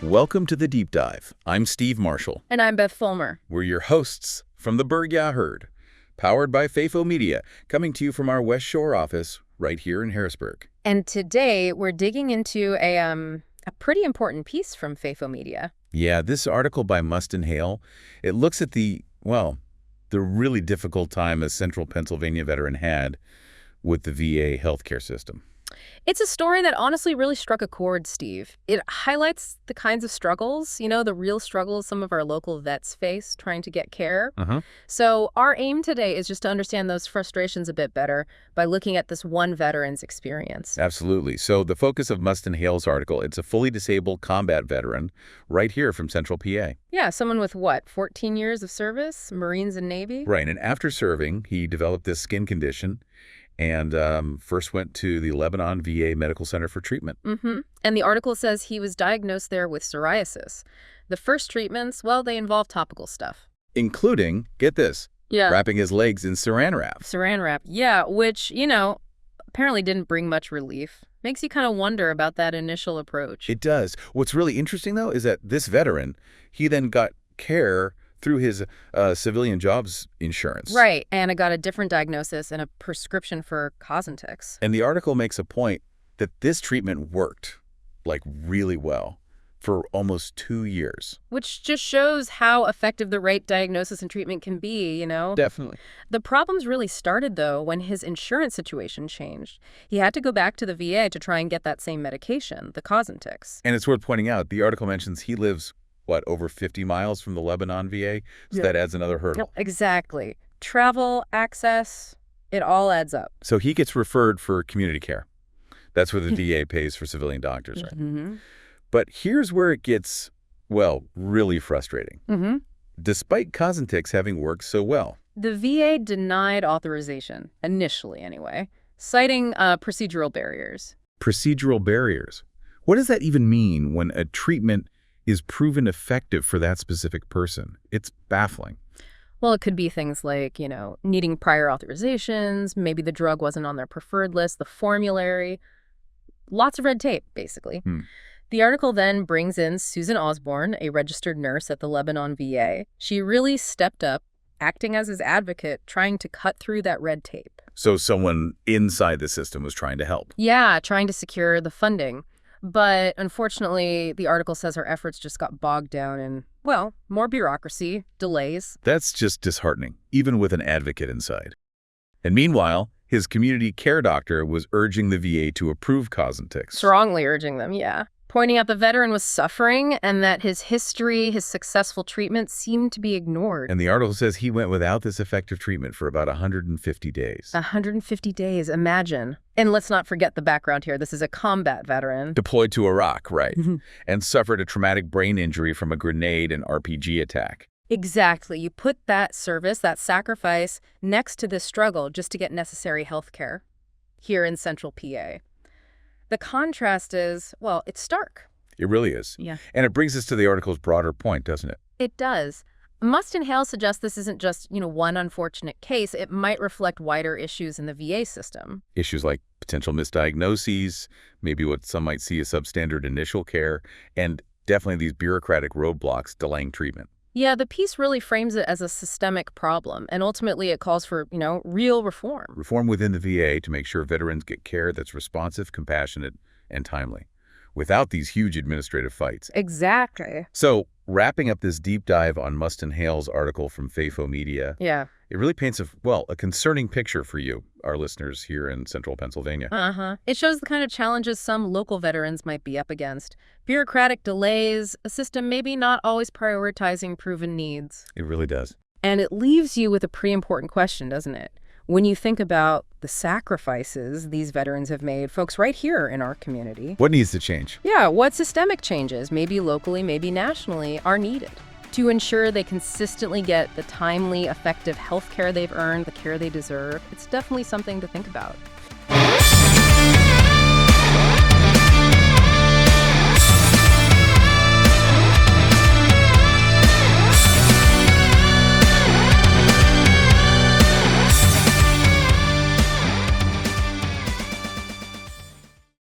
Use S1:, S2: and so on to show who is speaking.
S1: Welcome to The Deep Dive. I'm Steve Marshall.
S2: And I'm Beth Fulmer.
S1: We're your hosts from the Burg, powered by FAFO Media, coming to you from our West Shore office right here in Harrisburg.
S2: And today we're digging into a pretty important piece from FAFO Media.
S1: Yeah, this article by Mustin, Hale, it looks at the really difficult time a central Pennsylvania veteran had with the VA healthcare system.
S2: It's a story that honestly really struck a chord, Steve. It highlights the kinds of struggles, the real struggles some of our local vets face trying to get care. So our aim today is just to understand those frustrations a bit better by looking at this one veteran's experience.
S1: Absolutely. So the focus of Mustin Hale's article, it's a fully disabled combat veteran right here from Central PA.
S2: Yeah, someone with 14 years of service, Marines and Navy?
S1: Right, and after serving, he developed this skin condition and first went to the Lebanon VA Medical Center for treatment.
S2: And the article says he was diagnosed there with psoriasis. The first treatments, they involve topical stuff.
S1: Including, get this, wrapping his legs in Saran wrap.
S2: Saran wrap, which, apparently didn't bring much relief. Makes you kind of wonder about that initial approach.
S1: It does. What's really interesting, though, is that this veteran, he then got care through his civilian jobs insurance.
S2: Right, and I got a different diagnosis and a prescription for Cosentyx.
S1: And the article makes a point that this treatment worked, really well, for almost 2 years.
S2: Which just shows how effective the right diagnosis and treatment can be,
S1: Definitely.
S2: The problems really started, though, when his insurance situation changed. He had to go back to the VA to try and get that same medication, the Cosentyx.
S1: And it's worth pointing out, the article mentions he lives over 50 miles from the Lebanon VA? So that adds another hurdle.
S2: Exactly. Travel, access, it all adds up.
S1: So he gets referred for community care. That's where the VA pays for civilian doctors, right? But here's where it gets, really frustrating. Despite Cosentyx having worked so well.
S2: The VA denied authorization, initially anyway, citing procedural barriers.
S1: Procedural barriers? What does that even mean when a treatment is proven effective for that specific person? It's baffling.
S2: Well, it could be things like, needing prior authorizations, maybe the drug wasn't on their preferred list, the formulary, lots of red tape, basically. The article then brings in Susan Osborne, a registered nurse at the Lebanon VA. She really stepped up, acting as his advocate, trying to cut through that red tape.
S1: So someone inside the system was trying to help.
S2: Yeah, trying to secure the funding. But unfortunately, the article says her efforts just got bogged down in, more bureaucracy, delays.
S1: That's just disheartening, even with an advocate inside. And meanwhile, his community care doctor was urging the VA to approve Cosentyx.
S2: Strongly urging them, pointing out the veteran was suffering and that his history, his successful treatment seemed to be ignored.
S1: And the article says he went without this effective treatment for about 150 days.
S2: 150 days, imagine. And let's not forget the background here. This is a combat veteran.
S1: Deployed to Iraq, right, and suffered a traumatic brain injury from a grenade and RPG attack.
S2: Exactly. You put that service, that sacrifice, next to this struggle just to get necessary health care here in Central PA. The contrast is, it's stark.
S1: It really is.
S2: Yeah.
S1: And it brings us to the article's broader point, doesn't it?
S2: It does. Mustin Hale suggests this isn't just, one unfortunate case. It might reflect wider issues in the VA system.
S1: Issues like potential misdiagnoses, maybe what some might see as substandard initial care, and definitely these bureaucratic roadblocks delaying treatment.
S2: Yeah, the piece really frames it as a systemic problem, and ultimately it calls for, real reform.
S1: Reform within the VA to make sure veterans get care that's responsive, compassionate, and timely, without these huge administrative fights.
S2: Exactly.
S1: So, wrapping up this deep dive on Mustin Hale's article from FAFO Media, it really paints a concerning picture for you, our listeners here in Central Pennsylvania.
S2: It shows the kind of challenges some local veterans might be up against. Bureaucratic delays, a system maybe not always prioritizing proven needs.
S1: It really does.
S2: And it leaves you with a pretty important question, doesn't it? When you think about the sacrifices these veterans have made, folks right here in our community.
S1: What needs to change?
S2: Yeah, what systemic changes, maybe locally, maybe nationally, are needed to ensure they consistently get the timely, effective health care they've earned, the care they deserve? It's definitely something to think about.